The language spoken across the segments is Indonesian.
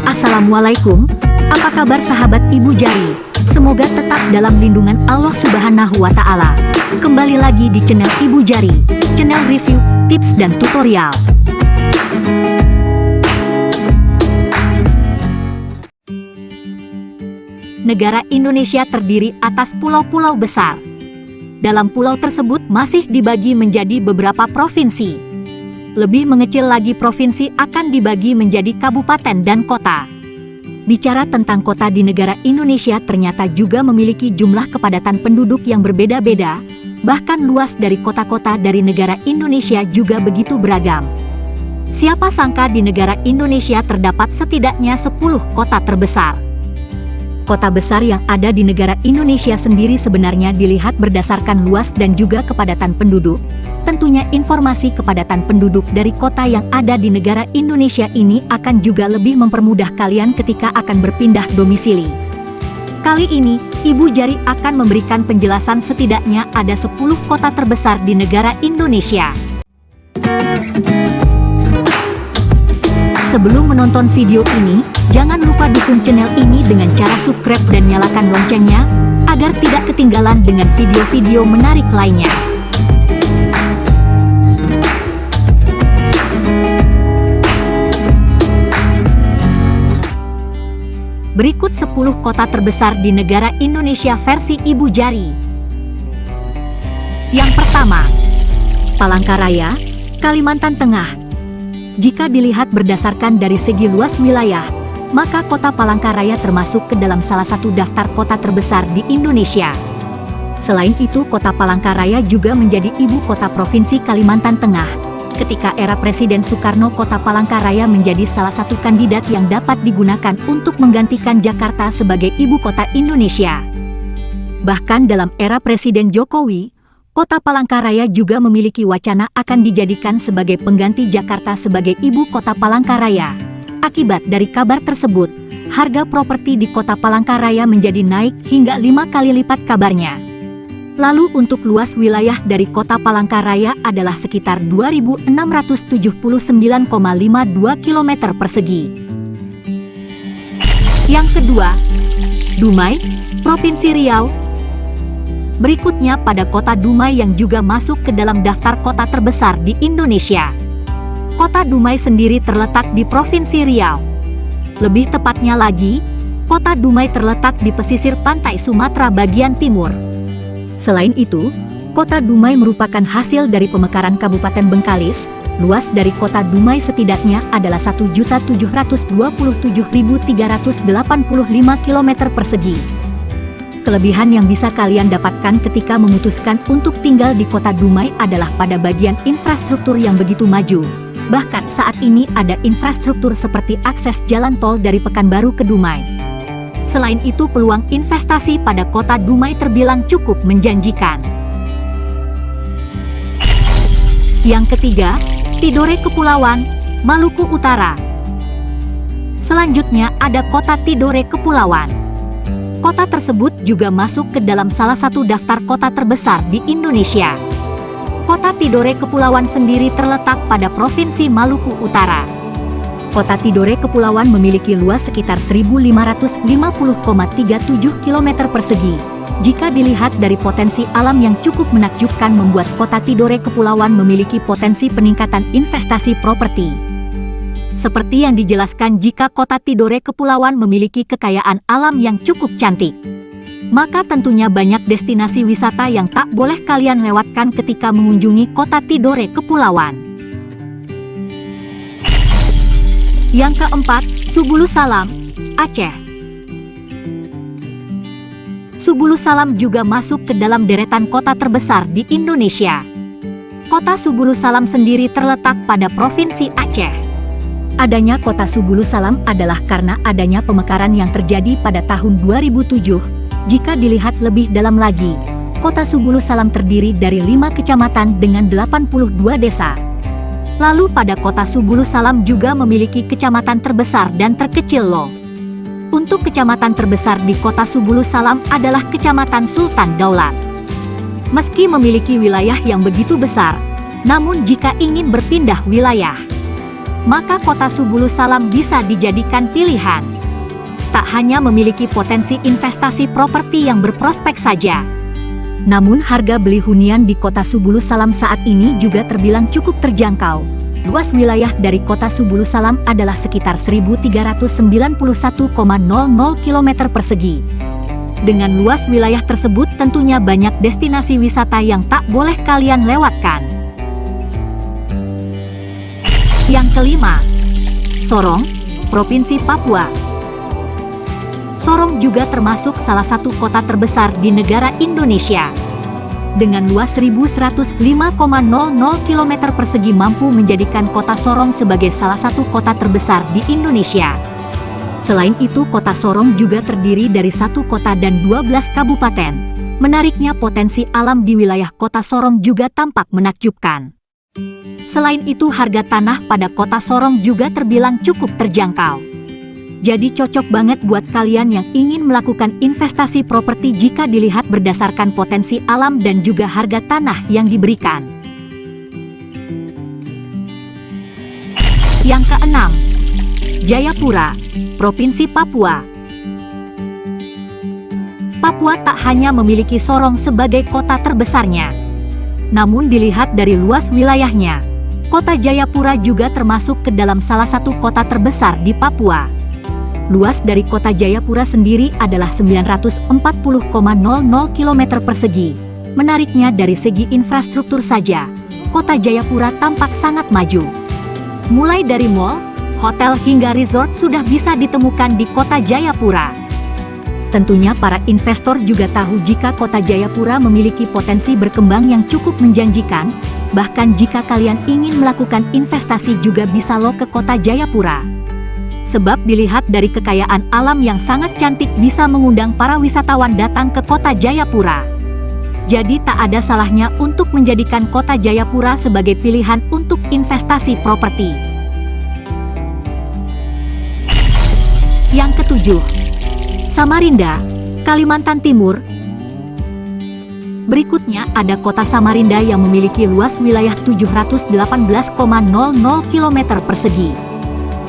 Assalamualaikum, apa kabar sahabat Ibu Jari? Semoga tetap dalam lindungan Allah Subhanahu wa Ta'ala. Kembali lagi di channel Ibu Jari, channel review, tips dan tutorial. Negara Indonesia terdiri atas pulau-pulau besar. Dalam pulau tersebut masih dibagi menjadi beberapa provinsi. Lebih mengecil lagi provinsi akan dibagi menjadi kabupaten dan kota. Bicara tentang kota di negara Indonesia ternyata juga memiliki jumlah kepadatan penduduk yang berbeda-beda, bahkan luas dari kota-kota dari negara Indonesia juga begitu beragam. Siapa sangka di negara Indonesia terdapat setidaknya 10 kota terbesar. Kota besar yang ada di negara Indonesia sendiri sebenarnya dilihat berdasarkan luas dan juga kepadatan penduduk. Tentunya informasi kepadatan penduduk dari kota yang ada di negara Indonesia ini akan juga lebih mempermudah kalian ketika akan berpindah domisili. Kali ini, Ibu Jari akan memberikan penjelasan setidaknya ada 10 kota terbesar di negara Indonesia. Sebelum menonton video ini, jangan lupa dukung channel ini dengan cara subscribe dan nyalakan loncengnya, agar tidak ketinggalan dengan video-video menarik lainnya. Berikut 10 kota terbesar di negara Indonesia versi Ibu Jari. Yang pertama, Palangkaraya, Kalimantan Tengah. Jika dilihat berdasarkan dari segi luas wilayah, maka kota Palangkaraya termasuk ke dalam salah satu daftar kota terbesar di Indonesia. Selain itu, kota Palangkaraya juga menjadi ibu kota Provinsi Kalimantan Tengah. Ketika era Presiden Soekarno, kota Palangkaraya menjadi salah satu kandidat yang dapat digunakan untuk menggantikan Jakarta sebagai ibu kota Indonesia. Bahkan dalam era Presiden Jokowi, kota Palangkaraya juga memiliki wacana akan dijadikan sebagai pengganti Jakarta sebagai ibu kota Palangkaraya. Akibat dari kabar tersebut, harga properti di kota Palangkaraya menjadi naik hingga 5 kali lipat kabarnya. Lalu untuk luas wilayah dari kota Palangkaraya adalah sekitar 2.679,52 km persegi. Yang kedua, Dumai, Provinsi Riau. Berikutnya pada kota Dumai yang juga masuk ke dalam daftar kota terbesar di Indonesia. Kota Dumai sendiri terletak di Provinsi Riau. Lebih tepatnya lagi, kota Dumai terletak di pesisir pantai Sumatera bagian timur. Selain itu, kota Dumai merupakan hasil dari pemekaran Kabupaten Bengkalis. Luas dari kota Dumai setidaknya adalah 1.727.385 km persegi. Kelebihan yang bisa kalian dapatkan ketika memutuskan untuk tinggal di kota Dumai adalah pada bagian infrastruktur yang begitu maju. Bahkan saat ini ada infrastruktur seperti akses jalan tol dari Pekanbaru ke Dumai. Selain itu, peluang investasi pada kota Dumai terbilang cukup menjanjikan. Yang ketiga, Tidore Kepulauan, Maluku Utara. Selanjutnya ada kota Tidore Kepulauan. Kota tersebut juga masuk ke dalam salah satu daftar kota terbesar di Indonesia. Kota Tidore Kepulauan sendiri terletak pada Provinsi Maluku Utara. Kota Tidore Kepulauan memiliki luas sekitar 1.550,37 km persegi. Jika dilihat dari potensi alam yang cukup menakjubkan membuat kota Tidore Kepulauan memiliki potensi peningkatan investasi properti. Seperti yang dijelaskan, jika kota Tidore Kepulauan memiliki kekayaan alam yang cukup cantik, maka tentunya banyak destinasi wisata yang tak boleh kalian lewatkan ketika mengunjungi kota Tidore Kepulauan. Yang keempat, Subulu Salam, Aceh. Subulu Salam juga masuk ke dalam deretan kota terbesar di Indonesia. Kota Subulu Salam sendiri terletak pada Provinsi Aceh. Adanya kota Subulu Salam adalah karena adanya pemekaran yang terjadi pada tahun 2007. Jika dilihat lebih dalam lagi, kota Subulu Salam terdiri dari 5 kecamatan dengan 82 desa. Lalu pada kota Subulu Salam juga memiliki kecamatan terbesar dan terkecil loh. Untuk kecamatan terbesar di kota Subulu Salam adalah Kecamatan Sultan Daulat. Meski memiliki wilayah yang begitu besar, namun jika ingin berpindah wilayah, maka kota Subulu Salam bisa dijadikan pilihan. Tak hanya memiliki potensi investasi properti yang berprospek saja, namun harga beli hunian di kota Subulu Salam saat ini juga terbilang cukup terjangkau. Luas wilayah dari kota Subulu Salam adalah sekitar 1.391,00 km persegi. Dengan luas wilayah tersebut tentunya banyak destinasi wisata yang tak boleh kalian lewatkan. Yang kelima, Sorong, Provinsi Papua. Sorong juga termasuk salah satu kota terbesar di negara Indonesia. Dengan luas 1.105,00 km persegi mampu menjadikan kota Sorong sebagai salah satu kota terbesar di Indonesia. Selain itu, kota Sorong juga terdiri dari satu kota dan 12 kabupaten. Menariknya, potensi alam di wilayah kota Sorong juga tampak menakjubkan. Selain itu, harga tanah pada kota Sorong juga terbilang cukup terjangkau. Jadi cocok banget buat kalian yang ingin melakukan investasi properti jika dilihat berdasarkan potensi alam dan juga harga tanah yang diberikan. Yang keenam, Jayapura, Provinsi Papua. Papua tak hanya memiliki Sorong sebagai kota terbesarnya, namun dilihat dari luas wilayahnya, kota Jayapura juga termasuk ke dalam salah satu kota terbesar di Papua. Luas dari kota Jayapura sendiri adalah 940,00 km persegi. Menariknya, dari segi infrastruktur saja, kota Jayapura tampak sangat maju. Mulai dari mall, hotel hingga resort sudah bisa ditemukan di kota Jayapura. Tentunya para investor juga tahu jika kota Jayapura memiliki potensi berkembang yang cukup menjanjikan. Bahkan jika kalian ingin melakukan investasi juga bisa loh ke kota Jayapura. Sebab dilihat dari kekayaan alam yang sangat cantik bisa mengundang para wisatawan datang ke kota Jayapura. Jadi tak ada salahnya untuk menjadikan kota Jayapura sebagai pilihan untuk investasi properti. Yang ketujuh, Samarinda, Kalimantan Timur. Berikutnya ada kota Samarinda yang memiliki luas wilayah 718,00 km persegi.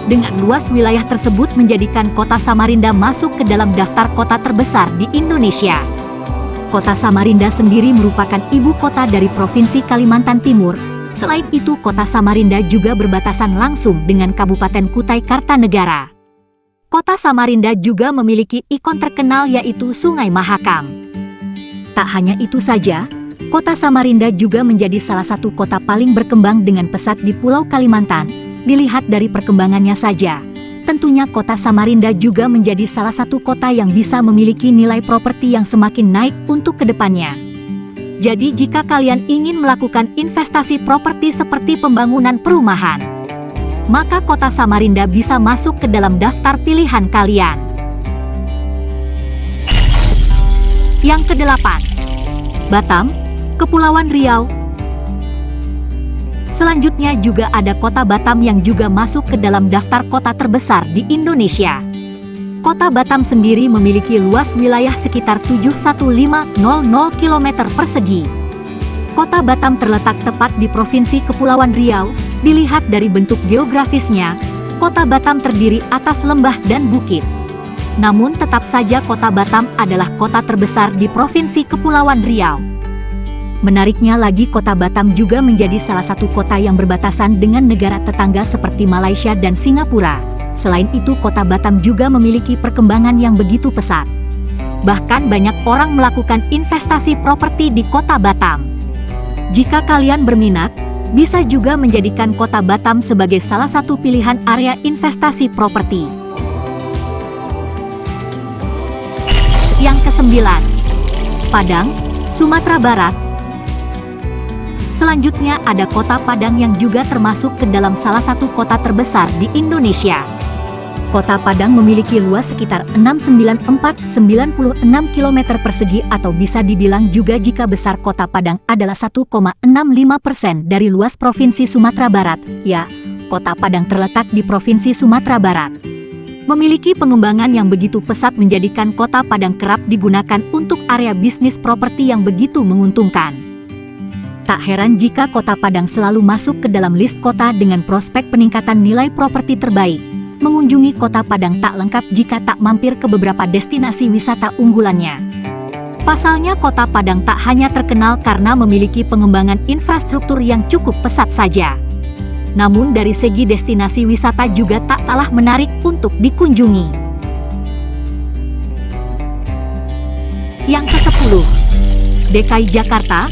Dengan luas wilayah tersebut menjadikan kota Samarinda masuk ke dalam daftar kota terbesar di Indonesia. Kota Samarinda sendiri merupakan ibu kota dari Provinsi Kalimantan Timur. Selain itu, kota Samarinda juga berbatasan langsung dengan Kabupaten Kutai Kartanegara. Kota Samarinda juga memiliki ikon terkenal yaitu Sungai Mahakam. Tak hanya itu saja, kota Samarinda juga menjadi salah satu kota paling berkembang dengan pesat di Pulau Kalimantan. Dilihat dari perkembangannya saja, tentunya kota Samarinda juga menjadi salah satu kota yang bisa memiliki nilai properti yang semakin naik untuk kedepannya. Jadi jika kalian ingin melakukan investasi properti seperti pembangunan perumahan, maka kota Samarinda bisa masuk ke dalam daftar pilihan kalian. Yang kedelapan, Batam, Kepulauan Riau. Selanjutnya juga ada kota Batam yang juga masuk ke dalam daftar kota terbesar di Indonesia. Kota Batam sendiri memiliki luas wilayah sekitar 71500 km persegi. Kota Batam terletak tepat di Provinsi Kepulauan Riau. Dilihat dari bentuk geografisnya, kota Batam terdiri atas lembah dan bukit. Namun tetap saja kota Batam adalah kota terbesar di Provinsi Kepulauan Riau. Menariknya lagi, kota Batam juga menjadi salah satu kota yang berbatasan dengan negara tetangga seperti Malaysia dan Singapura. Selain itu, kota Batam juga memiliki perkembangan yang begitu pesat. Bahkan banyak orang melakukan investasi properti di kota Batam. Jika kalian berminat, bisa juga menjadikan kota Batam sebagai salah satu pilihan area investasi properti. Yang kesembilan, Padang, Sumatera Barat. Selanjutnya ada kota Padang yang juga termasuk ke dalam salah satu kota terbesar di Indonesia. Kota Padang memiliki luas sekitar 694,96 km persegi atau bisa dibilang juga jika besar kota Padang adalah 1,65% dari luas Provinsi Sumatera Barat. Ya, kota Padang terletak di Provinsi Sumatera Barat. Memiliki pengembangan yang begitu pesat menjadikan kota Padang kerap digunakan untuk area bisnis properti yang begitu menguntungkan. Tak heran jika Kota Padang selalu masuk ke dalam list kota dengan prospek peningkatan nilai properti terbaik. Mengunjungi Kota Padang tak lengkap jika tak mampir ke beberapa destinasi wisata unggulannya. Pasalnya Kota Padang tak hanya terkenal karena memiliki pengembangan infrastruktur yang cukup pesat saja. Namun dari segi destinasi wisata juga tak kalah menarik untuk dikunjungi. Yang ke-10, DKI Jakarta.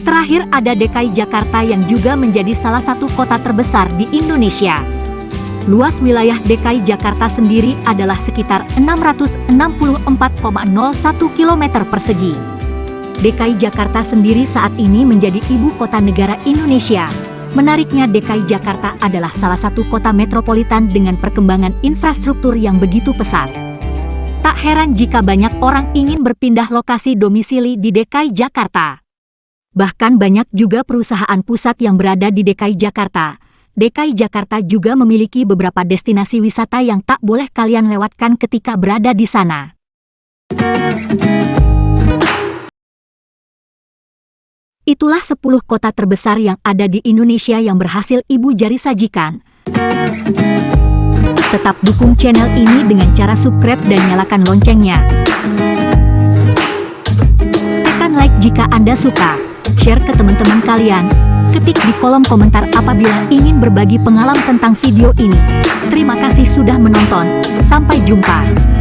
Terakhir ada DKI Jakarta yang juga menjadi salah satu kota terbesar di Indonesia. Luas wilayah DKI Jakarta sendiri adalah sekitar 664,01 km persegi. DKI Jakarta sendiri saat ini menjadi ibu kota negara Indonesia. Menariknya DKI Jakarta adalah salah satu kota metropolitan dengan perkembangan infrastruktur yang begitu pesat. Tak heran jika banyak orang ingin berpindah lokasi domisili di DKI Jakarta. Bahkan banyak juga perusahaan pusat yang berada di DKI Jakarta. DKI Jakarta juga memiliki beberapa destinasi wisata yang tak boleh kalian lewatkan ketika berada di sana. Itulah 10 kota terbesar yang ada di Indonesia yang berhasil Ibu Jari sajikan. Tetap dukung channel ini dengan cara subscribe dan nyalakan loncengnya. Tekan like jika Anda suka. Share ke teman-teman kalian. Ketik di kolom komentar apabila ingin berbagi pengalaman tentang video ini. Terima kasih sudah menonton. Sampai jumpa.